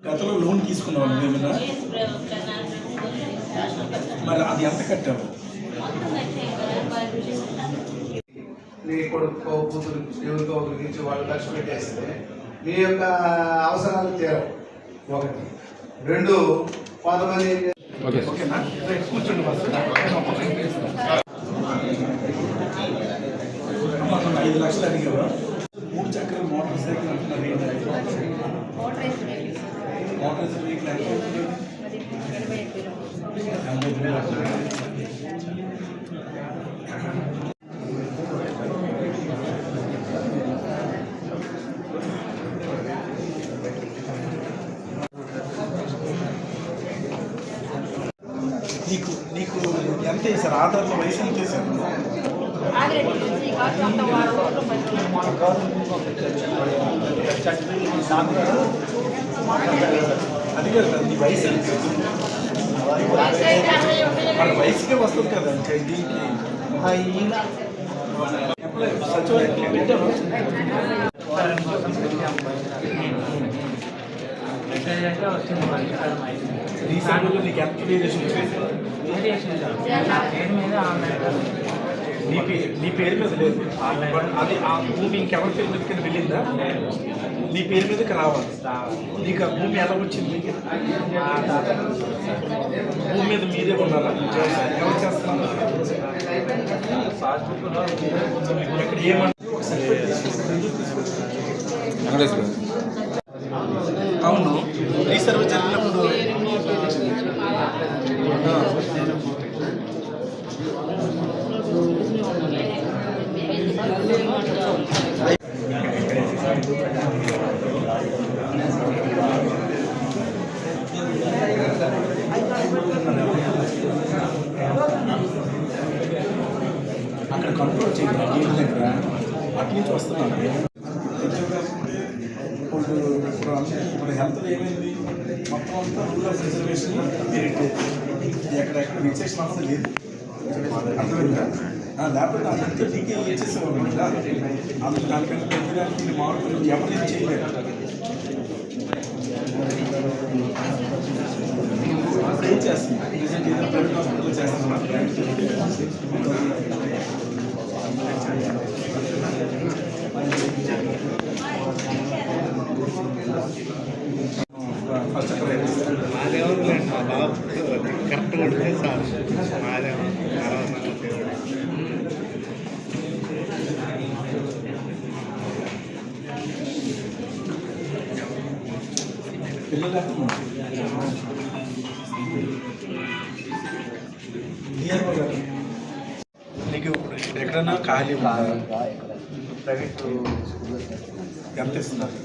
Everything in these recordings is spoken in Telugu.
గతంలో లోన్ తీసుకున్నావు ఏమైనా? మరి అది ఎంత కట్టావు? నీ కొడుకో కూతురు ఎవరికో గురించి వాళ్ళు ఖర్చు పెట్టేస్తే మీ యొక్క అవసరాలు తీరవు. ఒకటి. రెండు, కొంతమంది ఓకేనా? కూర్చోండి ఫస్ట్. 5 లక్షలు అడిగావా? 3 చక్రాల మోటార్ సైకిల్ అంటున్నారు. మోటార్ సైకిల్ నీకు ఎంత వేసారు? ఆధార్లో వయసు ఎంత వేసారు? అది కదా నీ వయసు మన వయసుకే వస్తుంది కదా. దీనికి సచివాలయం పెట్టాను. రీసెంట్గా నీకు ఎంత వేరియేషన్ వచ్చింది? నీ పేరు మీద లేదు. అది ఆ భూమి ఇంకెవరి పేరు మీద కింద వెళ్ళిందా? నీ పేరు మీదకి రావాలి. నీకు ఆ భూమి ఎలా వచ్చింది? భూమి మీద మీరే ఉన్నారా? ఎవరు చేస్తున్నారు? ఇక్కడ ఏమన్నా అవును. రీసర్వే జరిగినప్పుడు అక్కడ కంట్రోల్ చేయాలి. గేట్ దగ్గర అటు నుంచి వస్తున్నాను. ఇప్పుడు హెల్త్లో ఏమైంది? మొత్తం అంతా రూల్ ఆఫ్ రిజర్వేషన్ ఎక్కడెక్కడ రిజిస్ట్రేషన్ అన్నది లేదు. అర్థమైందా? లేకపోతే అంతా డీటెయిల్ ఇచ్చేసేవాళ్ళు కదా. అందుకు దానికంటే పెద్దదానికి మార్పులు ఎవరైనా చేయలేదు. ఇప్పుడు ఏం చేస్తున్నారు? ఏదైనా ప్రైవేట్ హాస్పిటల్ చేస్తున్నారు. ఫస్ట్ కరెక్ట్గా ఉంటుంది సార్. మాదేమో నీకు ఎక్కడన్నా ఖాళీ ప్రైవేట్ ఎంత ఇస్తున్నారు?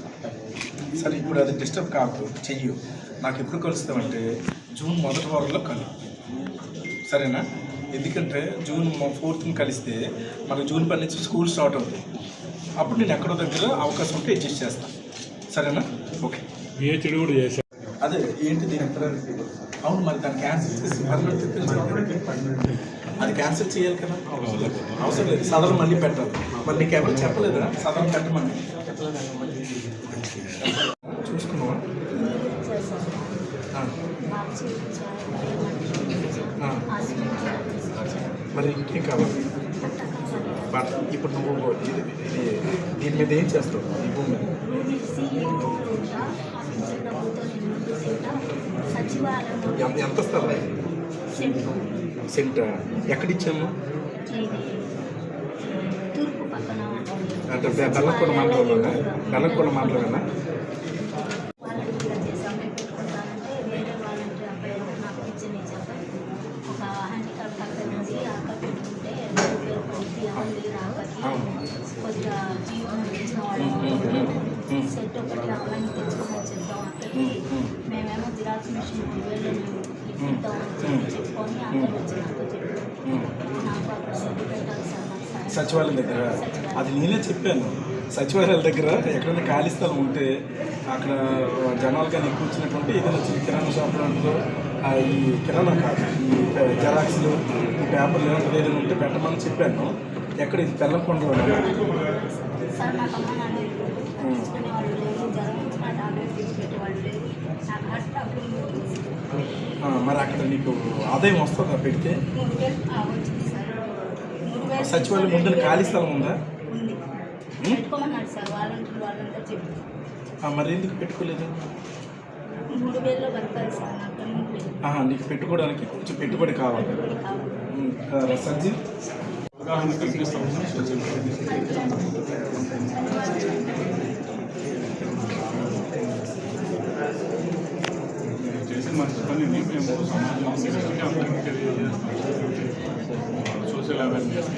సరే, ఇప్పుడు అది డిస్టర్బ్ కాకు, చెయ్యు. నాకు ఎప్పుడు కలుస్తామంటే జూన్ మొదటి వారంలో కలు, సరేనా? ఎందుకంటే జూన్ 4th కలిస్తే మనకు జూన్ 10 నుంచి స్కూల్ స్టార్ట్ అవుతుంది. అప్పుడు నేను ఎక్కడో దగ్గర అవకాశం ఉంటే అడ్జస్ట్ చేస్తాను, సరేనా? ఓకే. పిహెచ్డి కూడా చేశాను. అదే ఏంటి దీని అవును, మరి దాన్ని క్యాన్సిల్ చేసి అది క్యాన్సిల్ చేయాలి కదా. అవసరం లేదు, సదరం మళ్ళీ పెట్టాలి. మరి నీకు ఎవరు చెప్పలేదా సదరం పెట్టమని? చూసుకున్నావా? మరి ఇంకేం కావాలి? ఇప్పుడు నువ్వు దీని మీద ఏం చేస్తావు? ఈ భూమి ఎంత స్థలం? సెంటర్ ఎక్కడిచ్చాము? అంటే బెల్లంకొండ మండలంలోనా? బెల్లంకొండ మండలమేనా? సెట్ ఒకటి రావాలని తెచ్చుకోమని చెప్తాం. అక్కడికి మేమేమో జిరాక్స్ మిషన్ చెప్పుకొని అందరూ వచ్చినాక నాకు అక్కడ సెట్ పెట్టాలి సార్. సచివాలయం దగ్గర అది నేనే చెప్పాను. సచివాలయాల దగ్గర ఎక్కడైనా ఖాళీ స్థలం ఉంటే అక్కడ జనాలు కానీ ఎక్కువ వచ్చినటువంటి ఏదైనా కిరాణా షాప్ లాంటిలో ఈ కిరాణా కాదు, ఈ జెరాక్స్లు, ఈ పేపర్లు ఏదైనా ఉంటే పెట్టమని చెప్పాను. ఎక్కడ ఇది బెల్లంకొండలో సార్ నాకు అమ్మ నాన్న తీసుకునే వాళ్ళు లేదు, జ్వరం వచ్చిన టాబ్లెట్ తీసుకెట్టే వాళ్ళు లేదు. మరి అక్కడ నీకు ఆదాయం వస్తుందా పెడితే? 3,000 వచ్చింది సార్. 3,000 సచివాలయం ముందు ఖాళీ స్థలం ఉందా? ఉంది. పెట్టుకోమన్నాడు సార్ వాళ్ళంతా చెప్పి. మరి ఎందుకు పెట్టుకోలేదు? 3,000లో బతకాలి సార్ నాకు అమౌంట్ లేదు. నీకు పెట్టుకోవడానికి కొంచెం పెట్టుబడి కావాలి. పెట్టుబడి కావాలి. సంజీవ్ అవగాహన కల్పిస్తాం. చేసిన మంచి పనిని మేము సమాజంలో అందరికీ తెలియజేస్తాం. Social awareness